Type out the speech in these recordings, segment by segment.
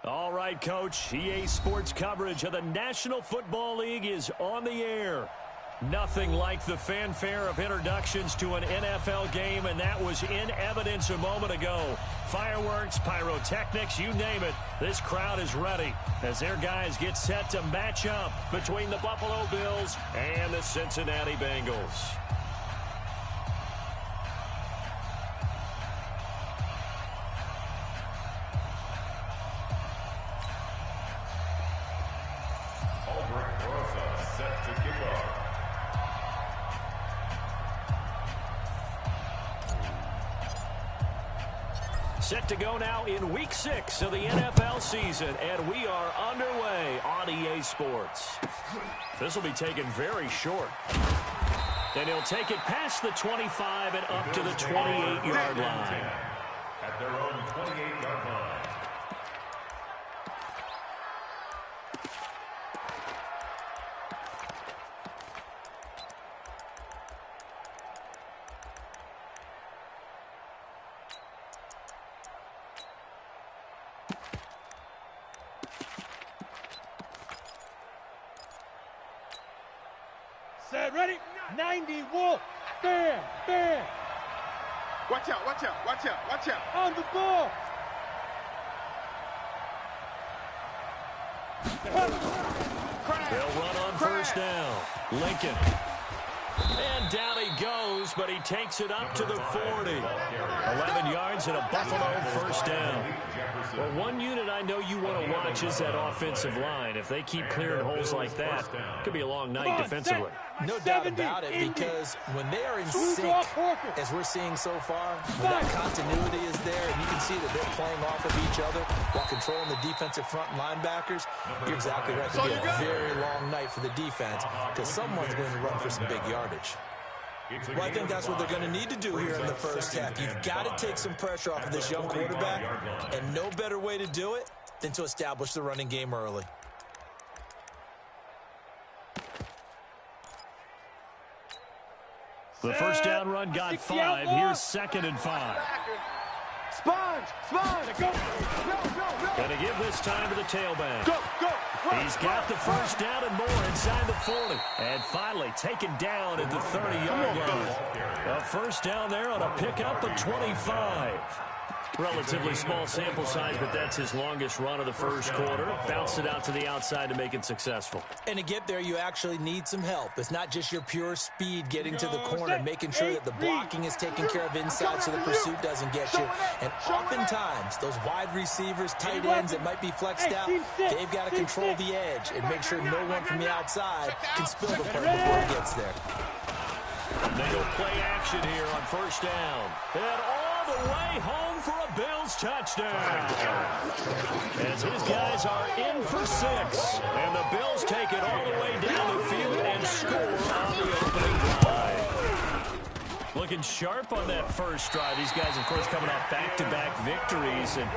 All right, Coach. EA Sports coverage of the National Football League is on the air. Nothing like the fanfare of introductions to an NFL game, and that was in evidence a moment ago. Fireworks, pyrotechnics, you name it. This crowd is ready as their guys get set to match up between the Buffalo Bills and the Cincinnati Bengals. Set to go now in Week 6 of the NFL season, and we are underway on EA Sports. This will be taken very short. And he'll take it past the 25 and up to the 28-yard line. At their own 28-yard line. Set, ready? 90, Wolf. Bam, bam. Watch out, watch out, watch out, watch out. On the ball. They'll run on first down. Lincoln. And down he goes, but he takes it up to the 40. 11 yards and a Buffalo first down. Well, one unit I know you want to watch is that offensive line. If they keep clearing holes like that, it could be a long night defensively. No doubt about it, because when they are in sync, as we're seeing so far, when that continuity is there, and you can see that they're playing off of each other while controlling the defensive front linebackers, you're exactly right. It'll be a very long night for the defense because someone's going to run for some big yardage. Well, I think that's what they're going to need to do here in the first half. You've got to take some pressure off of this young quarterback, and no better way to do it than to establish the running game early. The first down run got 5. Here's 2nd and 5. Sponge, sponge. Go, Going to give this time to the tailback. go. He's got the first down and more inside the 40. And finally taken down at the 30-yard line. A first down there on a pickup of 25. Relatively small sample size, but that's his longest run of the first quarter. Bounced it out to the outside to make it successful. And to get there, you actually need some help. It's not just your pure speed getting to the corner, making sure that the blocking is taken care of inside so the pursuit doesn't get you. And oftentimes, those wide receivers, tight ends that might be flexed out, they've got to control the edge and make sure no one from the outside can spill the play before it gets there. They go play action here on first down. And all the way home for a Bills touchdown. As his guys are in for 6. And the Bills take it all the way down the field and score on the opening drive. Looking sharp on that first drive. These guys, of course, coming off back-to-back victories. And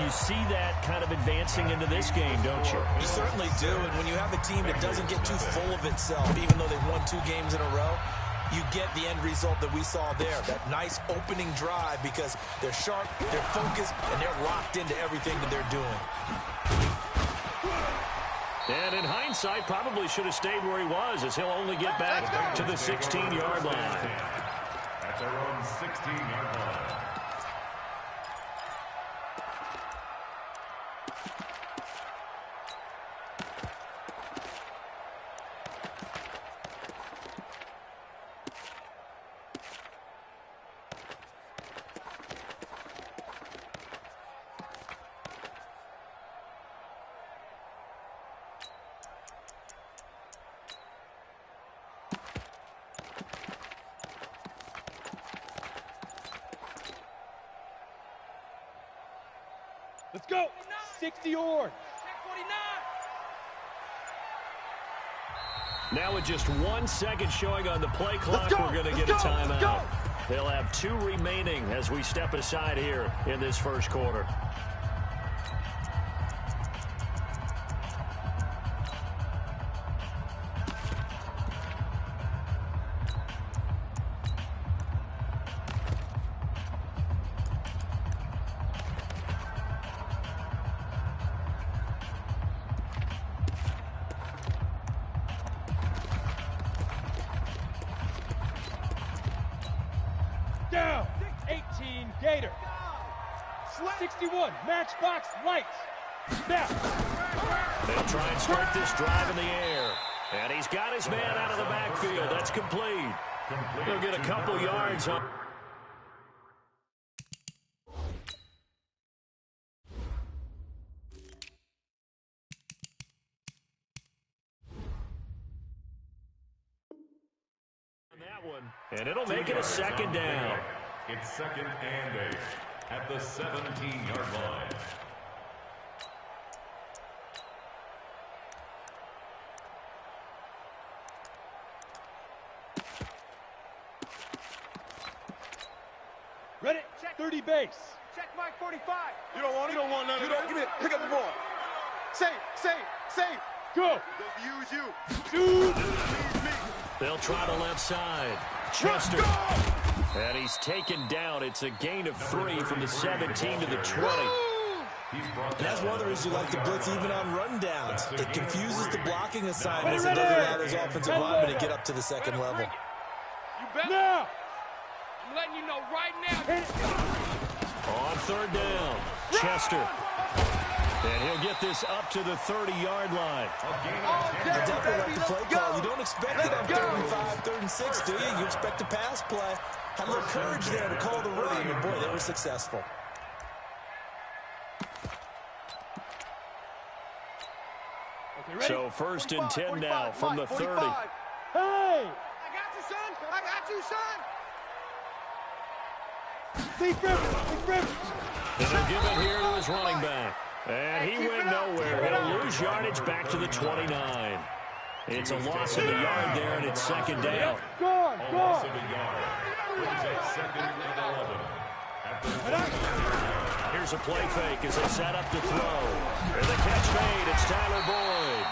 you see that kind of advancing into this game, don't you? You certainly do. And when you have a team that doesn't get too full of itself, even though they've won 2 games in a row, you get the end result that we saw there, that nice opening drive, because they're sharp, they're focused, and they're locked into everything that they're doing. And in hindsight, probably should have stayed where he was, as he'll only get back to the 16-yard line. At their own 16-yard line. Let's go. 60 or. Now with just 1 second showing on the play clock, we're going to get a timeout. They'll have 2 remaining as we step aside here in this first quarter. later. 61, matchbox lights. Now. They'll try and start this drive in the air. And he's got his man out of the backfield. That's complete. He'll get a couple yards on. That one, and it'll make it a second down. It's second and 8 at the 17-yard line. Ready? 30 base. Check Mike 45. You don't want none of that. Give me it. Pick up the ball. Safe. Go. Use you. Shoot. They'll try the left side. Chester. And he's taken down. It's a gain of 3 from the 17 to the 20. And that's one of the reasons you like to blitz even on rundowns. It confuses the blocking assignments and doesn't allow those offensive linemen to get up to the second level. You bet. Now. I'm letting you know right now. On third down, Chester. And he'll get this up to the 30-yard line. You definitely like the play call. You don't expect it on 3rd and 5, 3rd and 6, do you? You expect a pass play. Had a little courage there to call the run, and boy, they were successful. Okay, So 1st and 10 now from the 30. Hey! I got you, son. I got you, son. Steve Rivers. And he'll give it here to his running back. And he went nowhere. He'll lose yardage back to the 29. It's a loss of a yard there, and it's second down. Go. Loss of a yard. Brings it second and 11. Here's a play fake as they set up to throw. And the catch made. It's Tyler Boyd.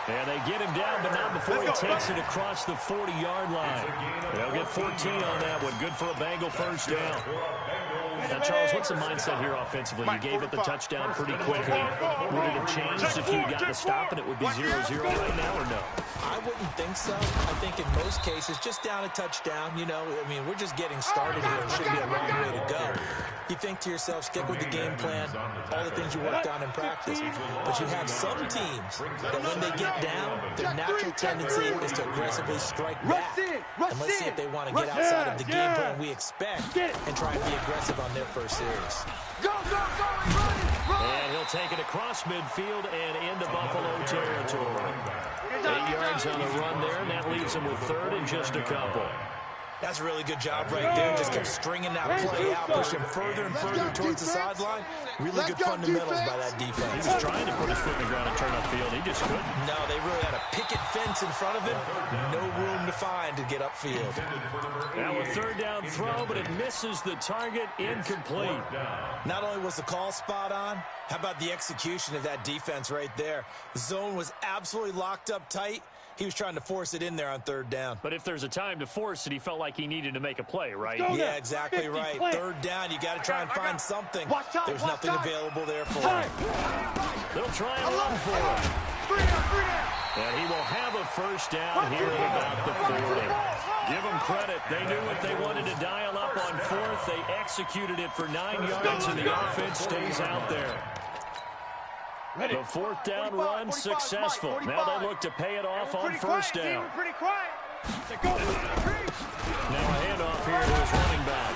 And they get him down, but not before he takes it across the 40-yard line. They'll get 14 on that one. Good for a Bengal first down. Now, Charles, what's the mindset here offensively? You gave up the touchdown pretty quickly. Would it have changed if you got the stop and it would be 0-0 right now, or no? I wouldn't think so. I think in most cases, just down a touchdown, you know, I mean, we're just getting started here. It shouldn't be a long way to go. You think to yourself, stick with the game plan, all the things you worked on in practice. But you have some teams that when they get down, their natural tendency is to aggressively strike back. And let's see if they want to get outside of the game plan we expect and try and be aggressive on their first series. Go, run. And he'll take it across midfield and into Buffalo territory. 8 yards on the run there, and that leaves him with 3rd and just a couple. That's a really good job right there. Just kept stringing that play out, pushing further and further towards the sideline. Really good fundamentals by that defense. He was trying to put his foot in the ground and turn upfield. He just couldn't. No, they really had a picket fence in front of him. No room to find to get upfield. Now a 3rd down throw, but it misses the target. Incomplete. Not only was the call spot on, how about the execution of that defense right there? The zone was absolutely locked up tight. He was trying to force it in there on 3rd down. But if there's a time to force it, he felt like he needed to make a play, right? Yeah, exactly right. 3rd down, you got to try and find something. There's nothing available there for him. They'll try and run for it. And he will have a first down here at about the 40. Give them credit. They knew what they wanted to dial up on 4th. They executed it for 9 yards, and the offense stays out there. The 4th down run successful. Now they look to pay it off on 1st down. Now a handoff here to his running back.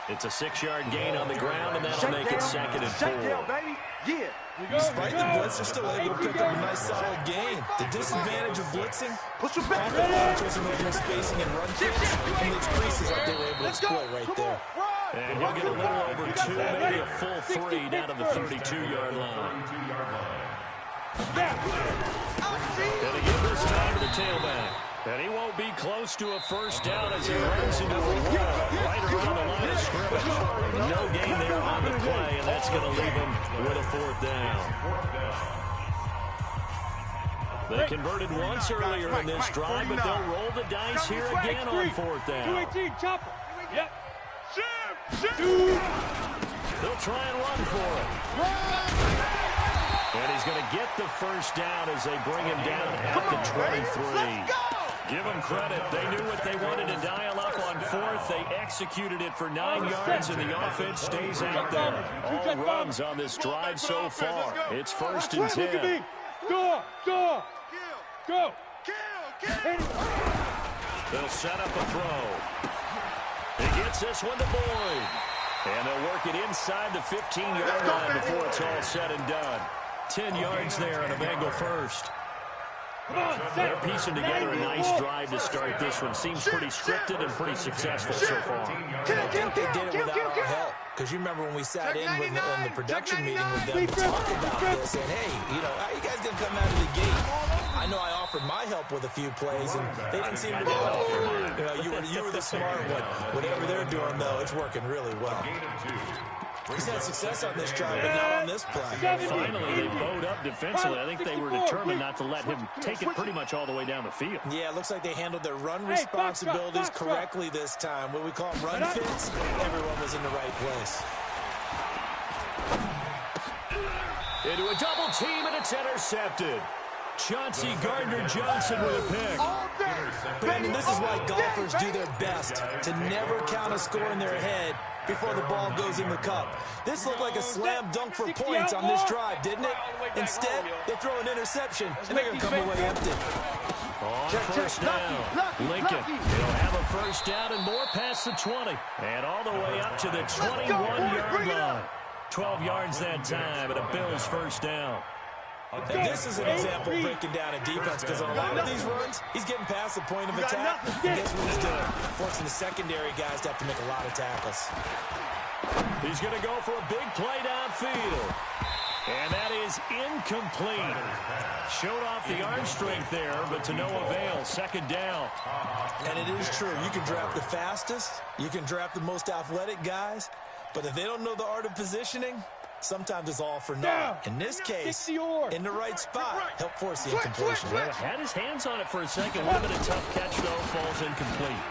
It's a 6-yard gain on the ground, and that'll make it 2nd and 4. Despite the blitz, they're still able to pick up a nice solid gain. The disadvantage of blitzing, half the wasn't open spacing and run kicks, and the creases that they were able to exploit right there. And he'll get a little over 2, maybe a full 3 down to the 32-yard line. And again this time to the tailback. And he won't be close to a first down as he runs into a wall right around the line of scrimmage. No gain there on the play, and that's going to leave him with a 4th down. They converted once earlier in this drive, but they'll roll the dice here again on 4th down. 218, chopper. Yep. They'll try and run for it. And he's going to get the first down as they bring him down at the 23. Give them credit. They knew what they wanted to dial up on fourth. They executed it for 9 yards, and the offense stays out there. All runs on this drive so far. It's 1st and 10. Go! They'll set up a throw. He gets this one to Boyd. And they'll work it inside the 15-yard line before it's all said and done. 10 yards there on a Bengal first. They're piecing together a nice drive to start this one. Seems pretty scripted and pretty successful so far. I think they did it without our help. Because you remember when we sat in with the production meeting with them to talk about this, and hey, how you guys going to come out of the gate? I know I offered my help with a few plays, and they didn't seem to want to. You were the smart one. Whatever they're doing, though, it's working really well. He's had success on this drive, but not on this play. Finally, they bowed up defensively. I think they were determined not to let him take it pretty much all the way down the field. Yeah, it looks like they handled their run responsibilities correctly this time. What we call them run fits, everyone was in the right place. Into a double team, and it's intercepted. Chauncey Gardner-Johnson with a pick. Brandon, this is why golfers do their best to never count a score in their head before the ball goes in the cup. This looked like a slam dunk for points on this drive, didn't it? Instead, they throw an interception, and they're going to come away empty. On first down, Lincoln. He'll have a first down and more past the 20. And all the way up to the 21-yard line. 12 yards that time, and a Bills first down. And this is an example of breaking down a defense, because on a lot of these runs, he's getting past the point of attack. And guess what he's doing? Forcing the secondary guys to have to make a lot of tackles. He's going to go for a big play downfield. And that is incomplete. Showed off the arm strength there, but to no avail. Second down. And it is true. You can draft the fastest. You can draft the most athletic guys. But if they don't know the art of positioning, sometimes it's all for naught. In this case, in the right spot, help force the incompletion. Well, had his hands on it for a second. Would have been a tough catch, though. Falls incomplete.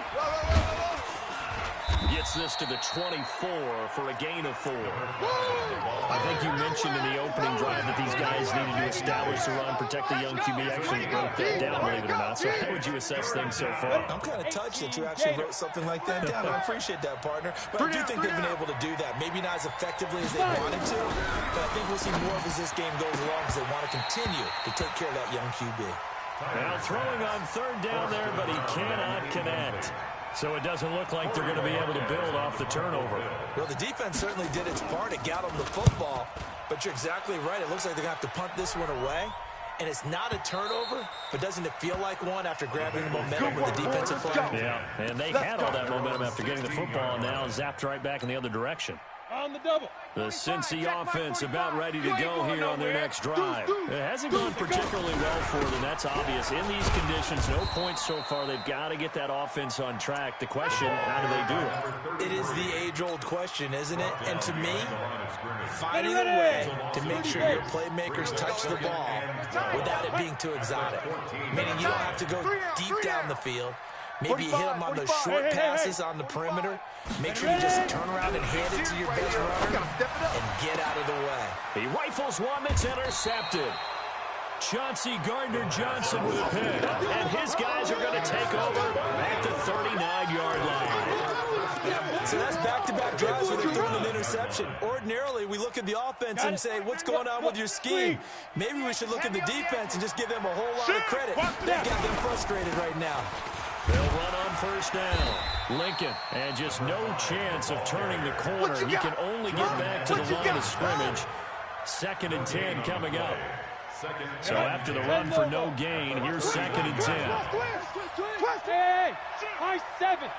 Gets this to the 24 for a gain of 4. I think you mentioned in the opening drive that these guys needed to establish the run, protect the young QB. Actually wrote that down, believe it or not. So how would you assess things so far? I'm kind of touched that you actually wrote something like that down. I appreciate that, partner. But I do think they've been able to do that. Maybe not as effectively as they wanted to, but I think we'll see more of as this game goes along, because they want to continue to take care of that young QB. Now throwing on third down there, but he cannot connect. So it doesn't look like they're going to be able to build off the turnover. Well, the defense certainly did its part. It got them the football. But you're exactly right. It looks like they're going to have to punt this one away. And it's not a turnover, but doesn't it feel like one after grabbing the momentum with the defensive flag? Yeah, and they had all that momentum after getting the football, and now zapped right back in the other direction. On the double. The Cincy offense about ready to go here on their next drive. It hasn't gone particularly well for them. That's obvious. In these conditions, no points so far. They've got to get that offense on track. The question, how do they do it? It is the age-old question, isn't it? And to me, finding a way to make sure your playmakers touch the ball without it being too exotic. Meaning you don't have to go deep down the field. Maybe you hit them on those short passes on the perimeter. Make sure you just turn around and hand it to your best runner and get out of the way. He rifles one that's intercepted. Chauncey Gardner-Johnson with a pick. And his guys are going to take over at the 39-yard line. So that's back-to-back drives where they're throwing an interception. Ordinarily, we look at the offense and say, what's going on with your scheme? Maybe we should look at the defense and just give them a whole lot of credit. They've got them frustrated right now. They'll run on first down. Lincoln, and just no chance of turning the corner. He can only get back to the line of scrimmage. 2nd and 10 coming up. So after the run for no gain, here's 2nd and 10. Hey, high 7.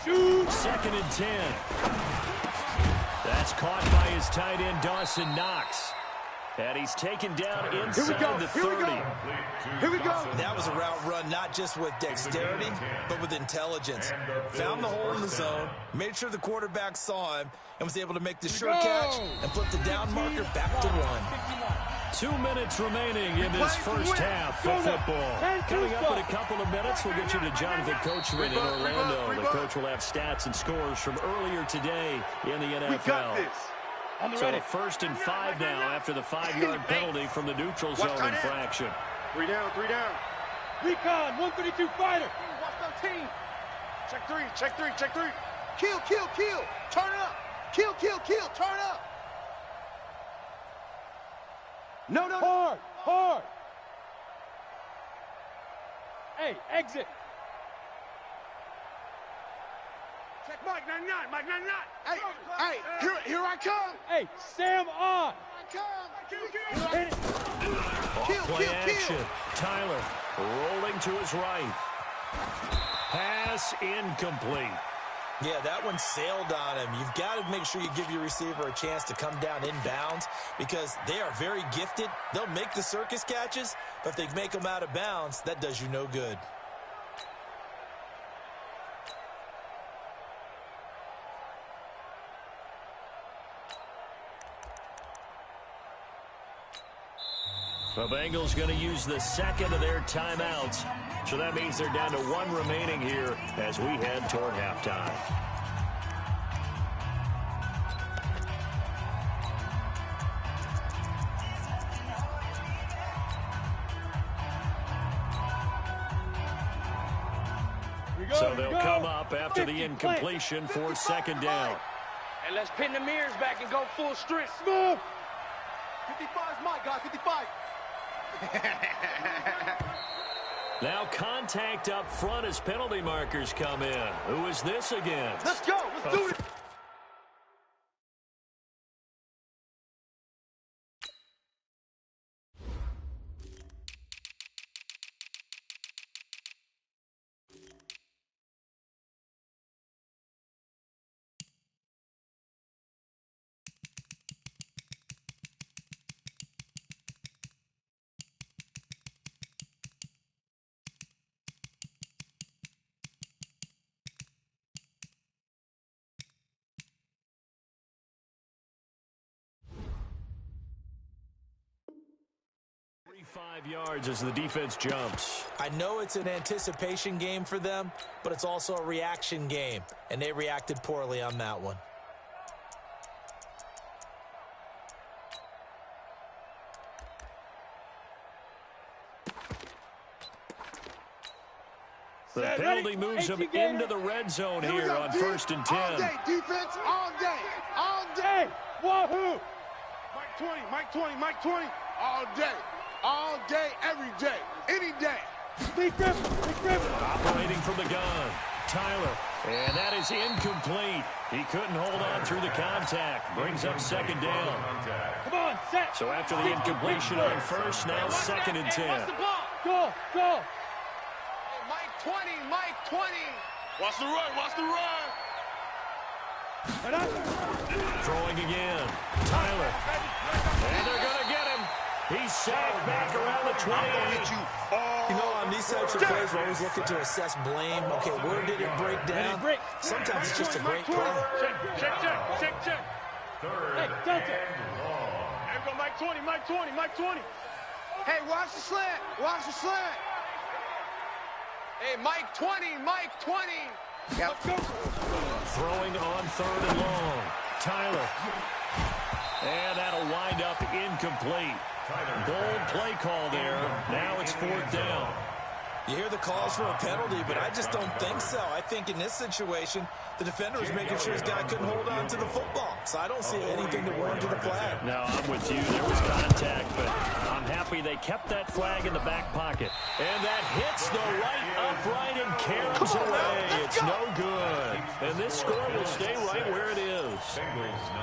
2nd and 10. That's caught by his tight end, Dawson Knox. And he's taken down inside the 30. Here we go. That was a route run not just with dexterity, but with intelligence. Found the hole in the zone, made sure the quarterback saw him, and was able to make the sure catch and flip the down marker back to 1. 2 minutes remaining in this first half of football. Coming up in a couple of minutes, we'll get you to Jonathan Coachman in Orlando. The coach will have stats and scores from earlier today in the NFL. We got this. So 1st and 5 now after the 5-yard penalty from the neutral zone infraction. 3 down, 3 down. Recon, 132 fighter. Watch 13. Check three, check three, check three. Kill, kill, kill. Turn up. Kill, kill, kill. Turn up. No, no, no. Hard, hard. Hey, exit. Check Mike 99, Mike 99. Hey, here I come. Hey, Sam on. Here I come. Hit it. Play action. Tyler rolling to his right. Pass incomplete. Yeah, that one sailed on him. You've got to make sure you give your receiver a chance to come down inbounds because they are very gifted. They'll make the circus catches, but if they make them out of bounds, that does you no good. The Bengals going to use the second of their timeouts. So that means they're down to one remaining here as we head toward halftime. So they'll come up after the incompletion for second down. And let's pin the mirrors back and go full strength. Move. 55 is Mike, guys. 55. Now contact up front as penalty markers come in. Who is this against? Let's go. Let's do it. Yards as the defense jumps. I know it's an anticipation game for them, but it's also a reaction game, and they reacted poorly on that one. The penalty moves them into the red zone here on 1st and 10. All day, defense, all day, all day. Wahoo! Mike 20, Mike 20, Mike 20, all day. All day, every day, any day. Big Griffin, Big Griffin. Operating from the gun, Tyler. And that is incomplete. He couldn't hold on through the contact. Brings up second down. Come on, set. So after the incompletion on first, now second and 10. Go, go. Hey, Mike 20, Mike 20. Watch the run, watch the run. Throwing again, Tyler. And they're going to get him. He's sacked back around the 28. You know, on these types of plays, we're always looking to assess blame. Okay, where did it break down? Sometimes it's just a great play. Check. Hey, Delta. There go Mike 20, Mike 20, Mike 20. Hey, watch the slant, watch the slant. Hey, Mike 20, Mike 20. Let's go. Throwing on 3rd and long, Tyler. And that'll wind up incomplete. Bold play call there. Now it's 4th down. You hear the calls for a penalty, but I just don't think so. I think in this situation, the defender was making sure his guy couldn't hold on to the football. So I don't see anything to warrant the flag. No, I'm with you. There was contact, but I'm happy they kept that flag in the back pocket. And that hits the right upright and caroms away. It's no good. And this score will stay right where it is.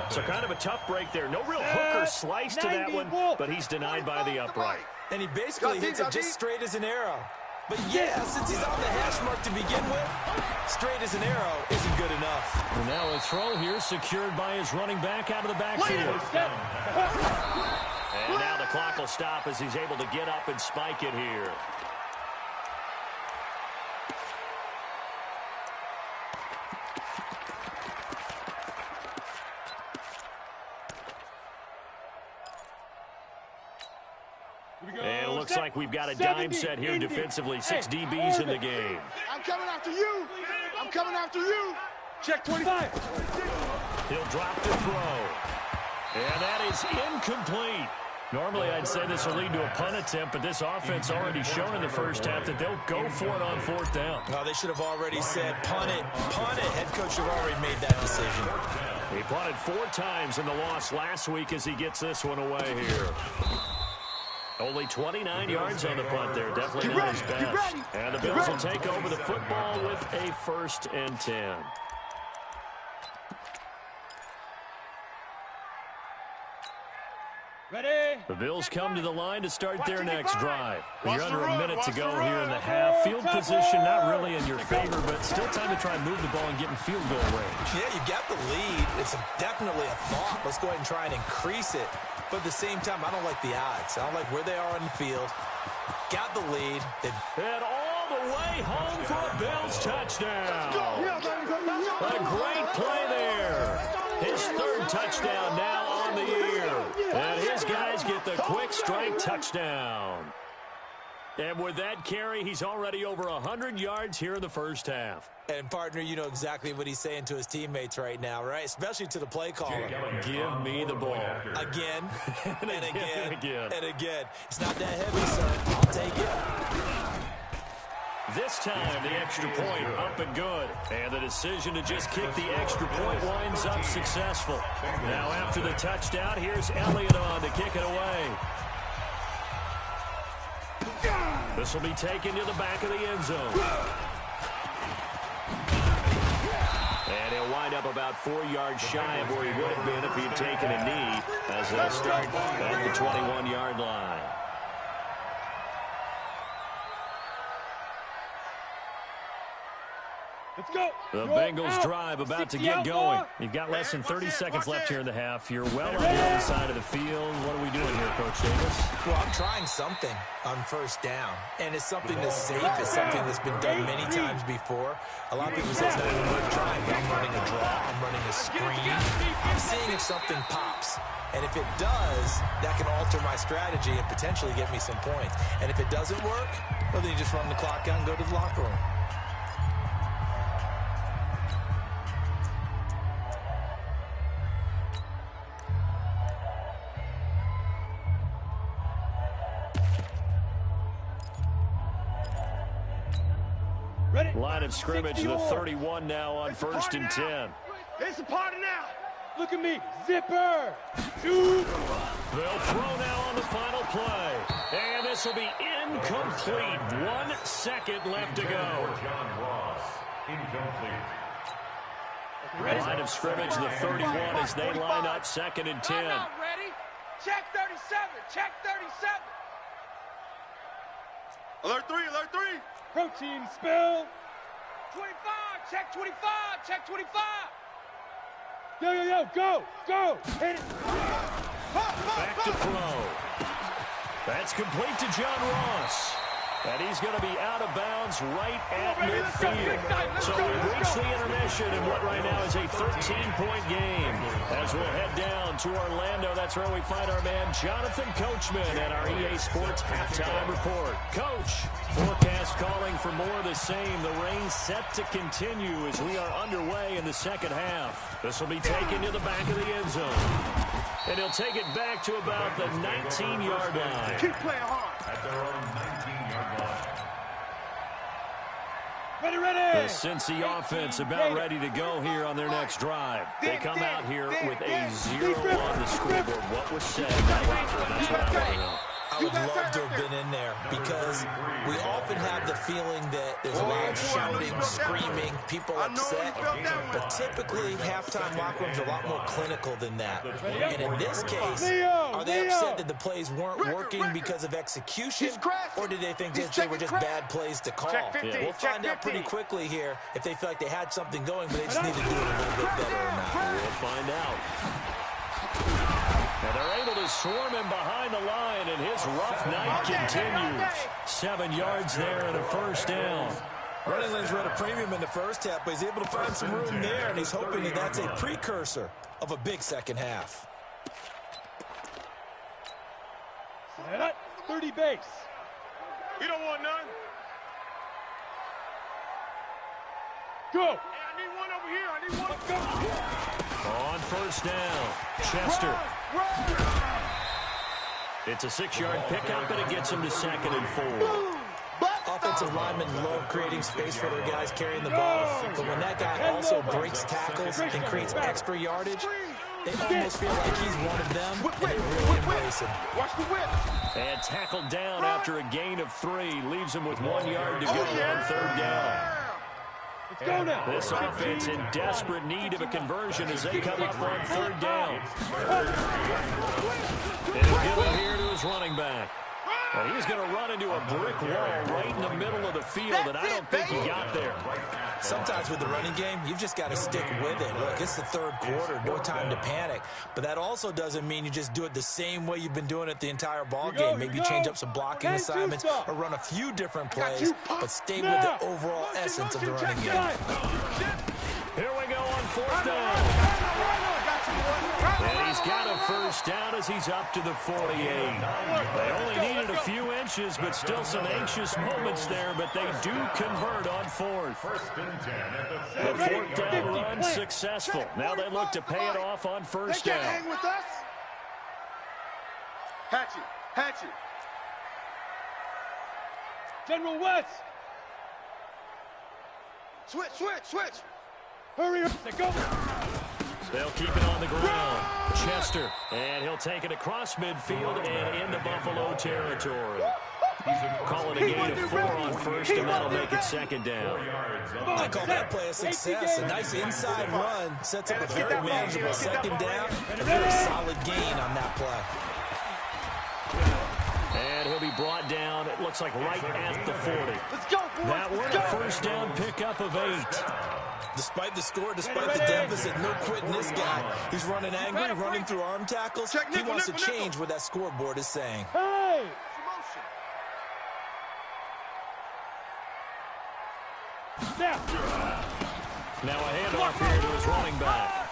So kind of a tough break there. No real hook or slice to that one, but he's denied by the upright. And he basically hits it just straight as an arrow. But yeah, since he's on the hash mark to begin with, straight as an arrow isn't good enough. And now a throw here secured by his running back out of the backfield. And now the clock will stop as he's able to get up and spike it here. And it looks like we've got a dime set here defensively. 6 DBs in the game. I'm coming after you. I'm coming after you. Check 25. He'll drop the throw. And that is incomplete. Normally, I'd say this will lead to a punt attempt, but this offense already shown in the first half that they'll go for it on 4th down. Well, they should have already said, punt it, punt it. Head coach should have already made that decision. He punted 4 times in the loss last week as he gets this one away here. Only 29 yards on the punt there. Definitely not his best. And the Bills will take over the football with a 1st and 10. Ready? The Bills come to the line to start their next drive. You're under a minute to go here in the half. Field position not really in your favor, but still time to try and move the ball and get in field goal range. Yeah, you got the lead. It's definitely a thought. Let's go ahead and try and increase it. But at the same time, I don't like the odds. I don't like where they are on the field. Got the lead. And all the way home for a Bills touchdown. A great play there. His 3rd touchdown now on the year. And his guys get the quick strike touchdown. And with that carry, he's already over 100 yards here in the first half. And, partner, you know exactly what he's saying to his teammates right now, right? Especially to the play caller. Give me the ball. Again, and again, and again. and again. It's not that heavy, sir. I'll take it. This time, the extra point up and good. And the decision to just kick the extra point winds up successful. Now, after the touchdown, here's Elliott on to kick it away. This will be taken to the back of the end zone. And he'll wind up about 4 yards shy of where he would have been if he'd taken a knee as they'll start at the 21-yard line. Let's go. The Bengals drive about to get going. You've got less than 30 seconds left here in the half. You're well on the other side of the field. What are we doing here, Coach Davis? Well, I'm trying something on 1st down. And it's something that's safe. It's something that's been done many times before. A lot of people say it's not even worth trying. I'm running a draw. I'm running a screen. I'm seeing if something pops. And if it does, that can alter my strategy and potentially get me some points. And if it doesn't work, well, then you just run the clock out and go to the locker room. Line of scrimmage, the 31 now on 1st and 10. It's a party now. Look at me. Zipper. 2. They'll throw now on the final play. And this will be incomplete. 1 second left to go. John Ross, incomplete. Line of scrimmage, the 31 as they line up 2nd and 10. Ready? Check 37. Check 37. Alert 3. Alert 3. Protein spill. 25. Check 25. Check 25. Yo, go. Hit it. Back to throw. That's complete to John Ross. And he's going to be out of bounds right at midfield. So we've reached the intermission in what right now is a 13-point game. As we'll head down to Orlando, that's where we find our man Jonathan Coachman at our EA Sports Halftime Report. Coach, forecast calling for more of the same. The rain set to continue as we are underway in the second half. This will be taken to the back of the end zone. And he'll take it back to about the 19-yard line. Keep playing hard. At their own 19-yard line. Ready. The Cincy offense about ready to go here on their next drive. They come out here with a 0 on the scoreboard. What was said? That's what I want to know. I would love to have been in there because we often have the feeling that there's a lot of shouting, screaming, people upset. But typically, halftime locker rooms are a lot more clinical than that. And in this case, are they upset that the plays weren't working because of execution? Or did they think that they were just bad plays to call? We'll find out pretty quickly here if they feel like they had something going, but they just need to do it a little bit better or not. We'll find out. And they're able to swarm him behind the line, and his rough night continues. 7 yards there and a 1st down. Running lanes were at a premium in the first half, but he's able to find some room there, and he's hoping that that's a precursor of a big second half. 30 base. You don't want none. Go. Hey, I need one over here. I need one. Go. On 1st down, Chester. It's a 6-yard pickup, and it gets him to 2nd and 4. Offensive linemen love creating space for their guys carrying the ball, but when that guy also breaks tackles and creates extra yardage, they almost feel like he's one of them, and they really embrace him. Watch the whip. And tackled down after a gain of 3. Leaves him with 1 yard to go on 3rd down. Let's go now. This offense in desperate need of a conversion as they come up on 3rd down. And he'll give it here to his running back. And he's going to run into a brick wall right in the middle of the field, and I don't think he got there. Sometimes with the running game, you've just got to stick with it. Look, it's the 3rd quarter, no time to panic. But that also doesn't mean you just do it the same way you've been doing it the entire ball game. Maybe change up some blocking assignments or run a few different plays, but stay with the overall essence of the running game. Here we go on 4th down. And he's got a 1st down as he's up to the 48. They only needed a few inches, but still some anxious moments there, but they do convert on 4th. The 4th down run successful. Now they look to pay it off on 1st down. Hang with us. Hatchet. General West. Switch. Hurry up. Go. They'll keep it on the ground. Chester, and he'll take it across midfield and into Buffalo territory. Calling a gain of 4 on 1st, and that'll make it 2nd down. I call that play a success. A nice inside run sets up a very manageable 2nd down and a very solid gain on that play. And he'll be brought down, it looks like right at the 40. Let's go, boys. That were a 1st down pickup of 8. Despite the score, despite the deficit, no quitting this guy. He's running angry, running through arm tackles. He wants to change what that scoreboard is saying. Hey! Snap! Now a handoff here to his running back.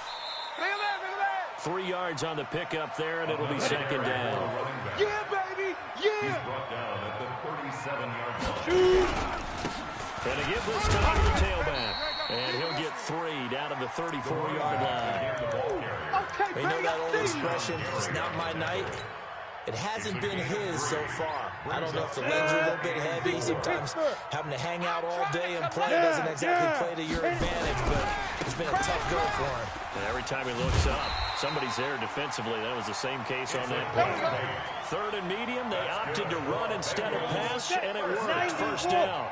3 yards on the pickup there, and it'll be 2nd down. Yeah, baby! Yeah! He's brought down at the 37-yard line. And a give this time to the tailback. And he'll get 3 down to the 34-yard line. You know that old expression, it's not my night? It hasn't been his so far. I don't know if the legs are a little bit heavy. Sometimes having to hang out all day and play doesn't exactly play to your advantage, but it's been a tough go for him. And every time he looks up, somebody's there defensively. That was the same case on that play. 3rd and medium, they opted to run instead of pass, and it worked. 1st down.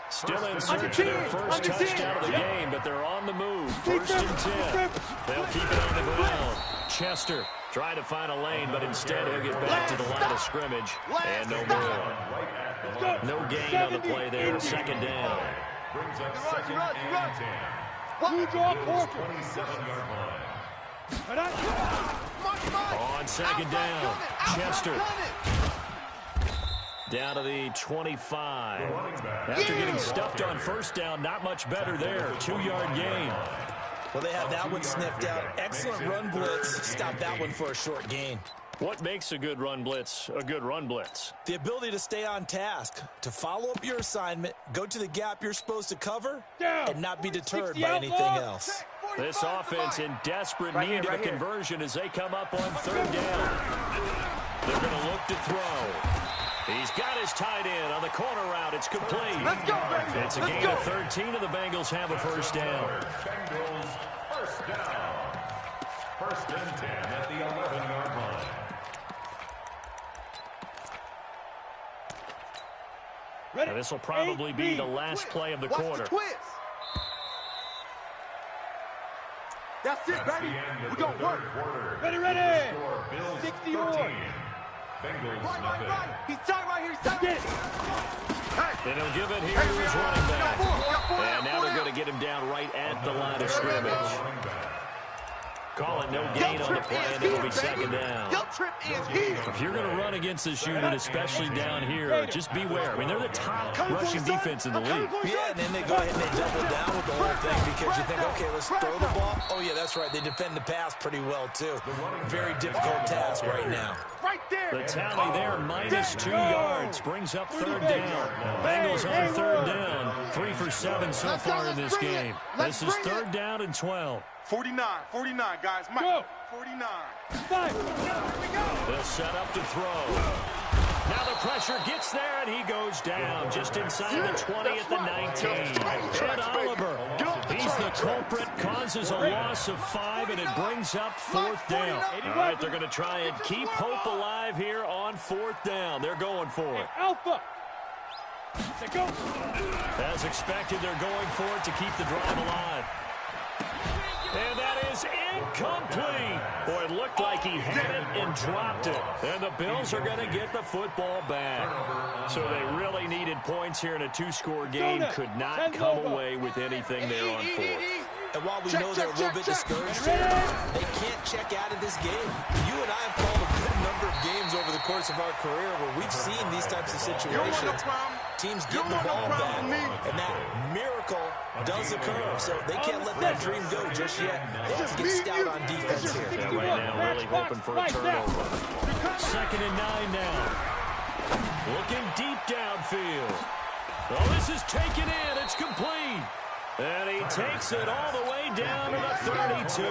Still in search of their 1st touchdown of the game, but they're on the move. 1st and 10. They'll keep it on the ground. Chester trying to find a lane, but instead he'll get back to the line of scrimmage, and no more. No gain on the play there. 2nd down. Brings up 2nd and 10. You draw Corker. 27-yard line. On 2nd down, Chester. Down to the 25. After getting stuffed on 1st down, not much better there. 2-yard gain. Well, they have that one sniffed out. Excellent run blitz. Stop that one for a short gain. What makes a good run blitz a good run blitz? The ability to stay on task, to follow up your assignment, go to the gap you're supposed to cover, and not be deterred by anything else. This offense in desperate need of a conversion as they come up on 3rd down. They're going to look to throw. He's got his tight end on the corner route. It's complete. Let's go, baby. It's a gain of 13, and the Bengals have a 1st down. Bengals 1st down. 1st and 10 at the 11-yard line. Now, this will probably be the last play of the quarter. That's it, baby. We're going to work. Ready. 60 yards. Bengals Right. He's tight right here. He's tight. Then he'll give it here to his running back. And now they're going to get him down right at the line of scrimmage. Calling no gain on the play, and it'll be 2nd down. If you're going to run against this unit, especially down here, just beware. I mean, they're the top rushing defense in the league. Yeah, and then they go ahead and they double down with the whole thing because you think, okay, let's throw the ball. Oh, yeah, that's right. They defend the pass pretty well, too. Very difficult task right now. The tally there, minus 2 yards, brings up 3rd down. Bengals on 3rd down. 3 for 7 so far in this game. This is 3rd down and 12. 49, guys. Mike, Go. 49. 5. They'll set up to throw. Now the pressure gets there, and he goes down just inside the 20 at the 19. Ed Oliver, he's the culprit, causes a loss of 5, and it brings up 4th down. All right, they're going to try and keep hope alive here on 4th down. They're going for it. Alpha. Go. As expected, they're going for it to keep the drive alive. And that is incomplete. Boy, it looked like he had it and dropped it. And the Bills are going to get the football back. So they really needed points here in a 2-score game. Could not come away with anything there on 4th. And while we know they're a little bit discouraged here, they can't check out of this game. You and I have called a good number of games over the course of our career where we've seen these types of situations. Teams getting the ball back, and that miracle does occur. So they can't let that dream go just yet. They have to get stout on defense here. Yeah, right now, really hoping for a turnover. 2nd and 9 now. Looking deep downfield. Oh, this is taken in. It's complete. And he takes it all the way down to the 32.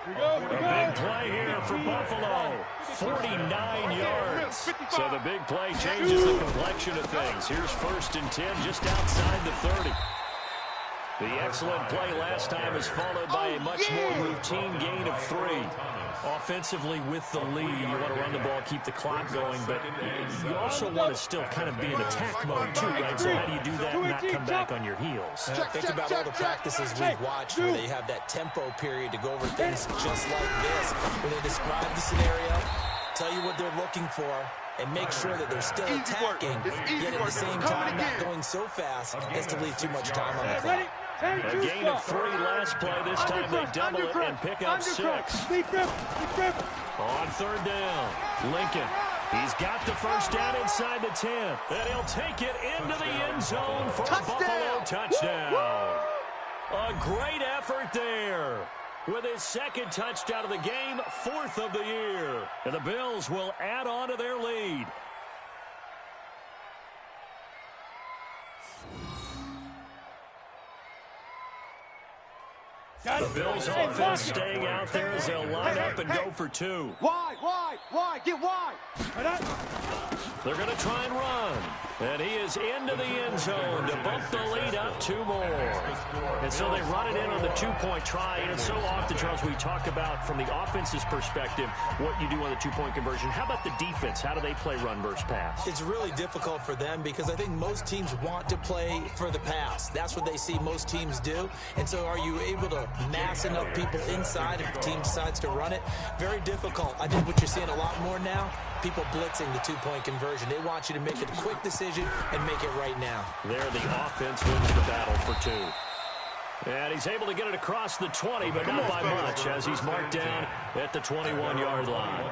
A big play here for Buffalo. 49 yards. So the big play changes the complexion of things. Here's 1st and 10 just outside the 30. The excellent play last time is followed by a much more routine gain of 3. Offensively with the lead, you want to run the ball, keep the clock going, but you also want to still kind of be in attack mode too, right? So how do you do that and not come back on your heels? Think about all the practices we've watched where they have that tempo period to go over things just like this, where they describe the scenario, tell you what they're looking for, and make sure that they're still attacking, yet at the same time not going so fast as to leave too much time on the clock. A gain of 3 last play. This time they double it and pick up 6. On 3rd down, Lincoln. He's got the 1st down inside the 10. And he'll take it into the end zone for a Buffalo touchdown. A great effort there. With his 2nd touchdown of the game, 4th of the year. And the Bills will add on to their lead. The Bills offense staying out there as they'll line up and go for 2. Wide, get wide. They're going to try and run. And he is into the end zone to bump the lead up 2 more. And so they run it in on the 2-point try. And so often, Charles, we talk about from the offense's perspective what you do on the 2-point conversion. How about the defense? How do they play run versus pass? It's really difficult for them because I think most teams want to play for the pass. That's what they see most teams do. And so are you able to mass enough people inside if the team decides to run it? Very difficult. I think what you're seeing a lot more now, people blitzing the 2-point conversion. They want you to make a quick decision and make it right now. There, the offense wins the battle for 2. And he's able to get it across the 20, but not by much, as he's marked down at the 21-yard line.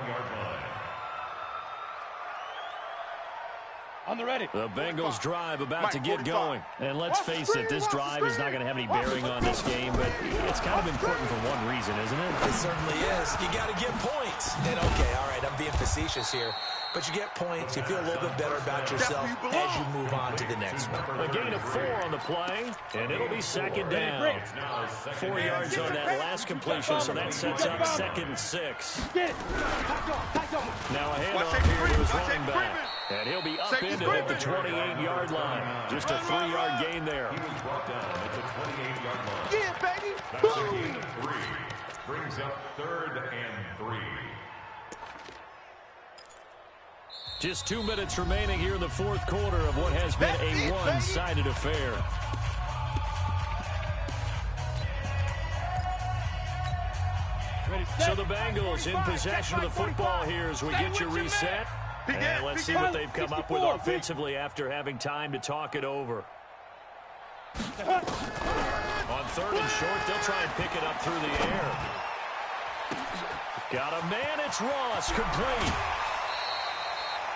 On the ready. The Bengals drive about to get going. And let's face it, this drive is not going to have any bearing on this game, but it's kind of important for one reason, isn't it? It certainly is. You got to get points. And okay, all right, I'm being facetious here. But you get points, you feel a little bit better about yourself as you move on to the next one. A gain of 4 on the play, and it'll be 2nd down. 4 yards on that last completion, so that sets up 2nd and 6. Now a handoff here to his running back. And he'll be upended at the 28-yard line. Just a 3-yard gain there. He was brought down at the 28-yard line. Yeah, baby. That's a gain of 3. Brings up 3rd and 3. Just 2 minutes remaining here in the 4th quarter of what has been a one-sided affair. So the Bengals in possession of the football here as we get you reset. And let's see what they've come up with offensively after having time to talk it over. On 3rd and short, they'll try and pick it up through the air. Got a man, it's Ross, complete.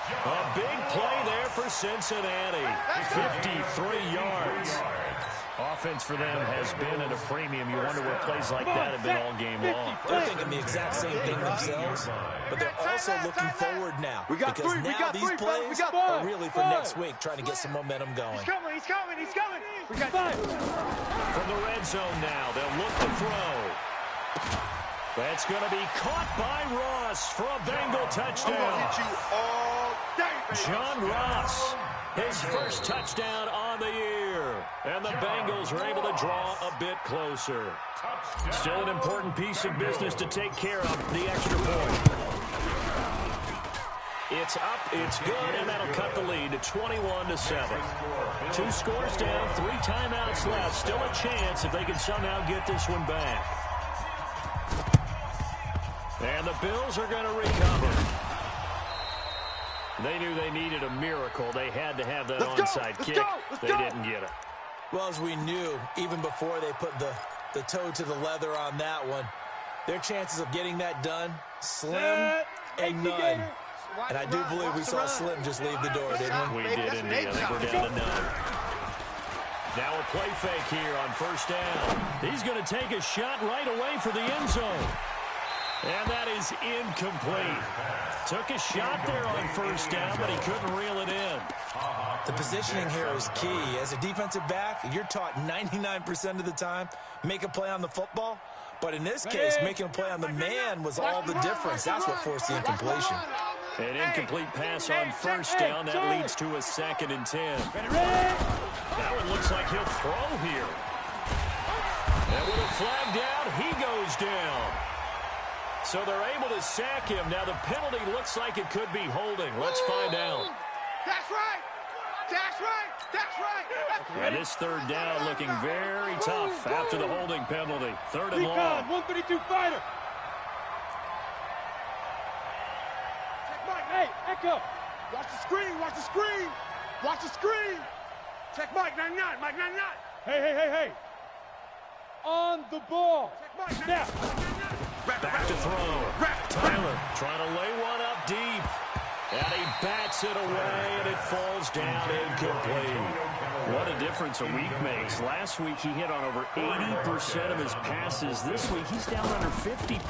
A big play there for Cincinnati. 53 yards. Offense for them has been at a premium. You wonder what plays like that have been all game long. They're thinking the exact same thing themselves, but they're also looking forward now. Because now these plays are really for next week, trying to get some momentum going. He's coming. We got 5. From the red zone now, they'll look to throw. That's going to be caught by Ross for a Bengal touchdown. I'm going to hit you all day, baby. John Ross, his first touchdown on the year. And the Bengals are able to draw a bit closer. Still an important piece of business to take care of, the extra point. It's up, it's good, and that'll cut the lead to 21-7. 2 scores down, 3 timeouts left. Still a chance if they can somehow get this one back. And the Bills are going to recover. They knew they needed a miracle. They had to have that onside kick. They didn't get it. Well, as we knew, even before they put the toe to the leather on that one, their chances of getting that done, slim and none. And I do believe we saw Slim just leave the door, didn't we? We did indeed. I think we're down to 9. Now a play fake here on first down. He's going to take a shot right away for the end zone. And that is incomplete. Took a shot there on first down, but he couldn't reel it in. The positioning here is key. As a defensive back, you're taught 99% of the time, make a play on the football. But in this case, making a play on the man was all the difference. That's what forced the incompletion. An incomplete pass on first down. That leads to a 2nd and 10. That one looks like he'll throw here. And with a flag down, he goes down. So they're able to sack him. Now the penalty looks like it could be holding. Let's find out. That's right. That's right. That's right. And this 3rd down looking very tough after the holding penalty. 3rd and long. 132 fighter. Hey, Echo. Watch the screen. Watch the screen. Watch the screen. Check Mike 99. Mike 99. Hey. On the ball. Check Mike. Now. Back to throw. Tyler trying to lay one up deep. And he bats it away, and it falls down incomplete. What a difference a week makes. Last week, he hit on over 80% of his passes. This week, he's down under 50%.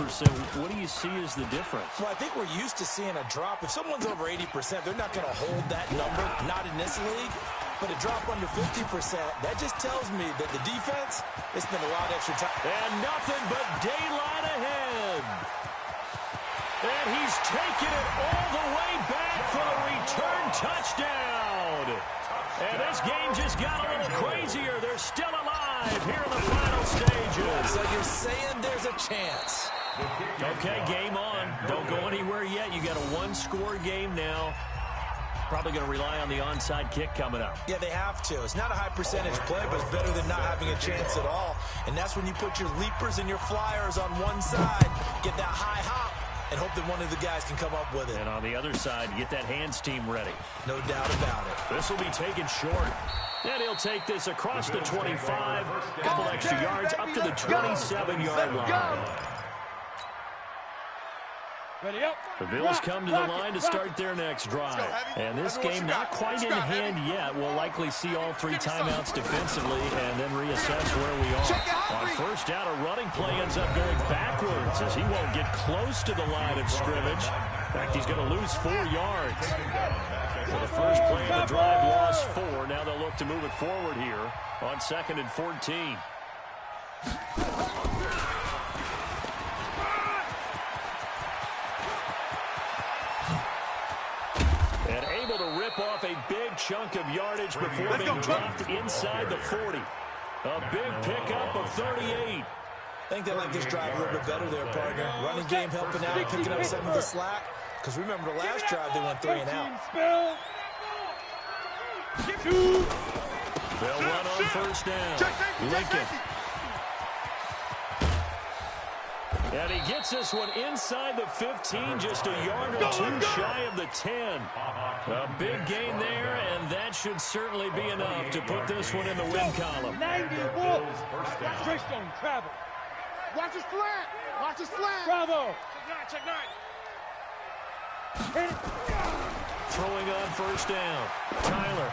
What do you see as the difference? Well, I think we're used to seeing a drop. If someone's over 80%, they're not going to hold that number, not in this league. But a drop under 50%, that just tells me that the defense, they spent a lot of extra time. And nothing but daylight ahead. And he's taken it all the way back for the return touchdown. And this game just got a little crazier. They're still alive here in the final stages. So you're saying there's a chance. Okay, game on. Don't go anywhere yet. You got a 1-score game now. Probably going to rely on the onside kick coming up. Yeah, they have to. It's not a high percentage play, but it's better than not having a chance at all. And that's when you put your leapers and your flyers on one side, get that high hop, and hope that one of the guys can come up with it. And on the other side, get that hands team ready. No doubt about it. This will be taken short. And he'll take this across the 25. A couple extra yards up to the 27-yard line. Ready up. The Bills come to the line to start their next drive. And this game not quite in hand yet. We'll likely see all 3 timeouts defensively and then reassess where we are. On first down, a running play ends up going backwards as he won't get close to the line of scrimmage. In fact, he's going to lose 4 yards. For the first play of the drive, lost 4. Now they'll look to move it forward here on 2nd and 14. And able to rip off a big chunk of yardage before being dropped inside the 40. A big pickup of 38. I think they like this drive a little bit better there, partner. Running game helping out, picking up some of the slack. Because remember, the last drive they went 3 and out. They'll run on first down. Lincoln. And he gets this one inside the 15, just a yard or 2 shy of the 10. A big gain there, and that should certainly be enough to put this one in the win column. 90 Wolf. Trace on travel. Watch his slant. Watch his slant. Bravo. Check 9. Hit it. Throwing on first down. Tyler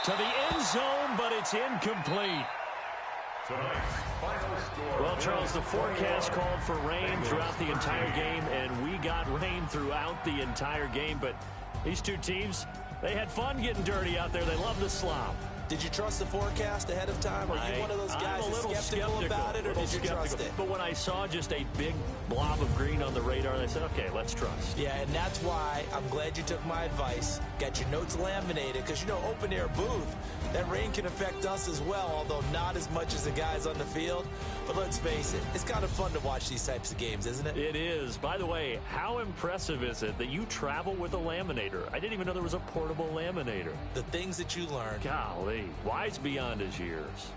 to the end zone, but it's incomplete. Well, Charles, the forecast called for rain throughout the entire game, and we got rain throughout the entire game. But these two teams, they had fun getting dirty out there. They love the slop. Did you trust the forecast ahead of time? Are you one of those guys I'm a little skeptical about it, or did you trust it? But when I saw just a big blob of green on the radar, I said, okay, let's trust. Yeah, and that's why I'm glad you took my advice. Got your notes laminated, because, you know, open air booth, that rain can affect us as well, although not as much as the guys on the field. But let's face it, it's kind of fun to watch these types of games, isn't it? It is. By the way, how impressive is it that you travel with a laminator? I didn't even know there was a portable laminator. The things that you learn. Golly, wise beyond his years.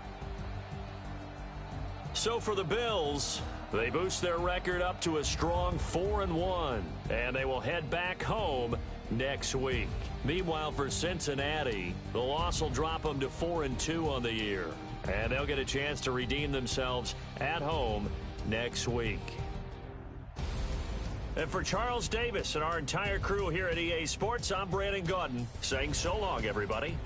So for the Bills, they boost their record up to a strong 4-1, and they will head back home next week. Meanwhile, for Cincinnati, the loss will drop them to 4-2 on the year, and they'll get a chance to redeem themselves at home next week. And for Charles Davis and our entire crew here at EA Sports, I'm Brandon Gaudin saying so long, everybody.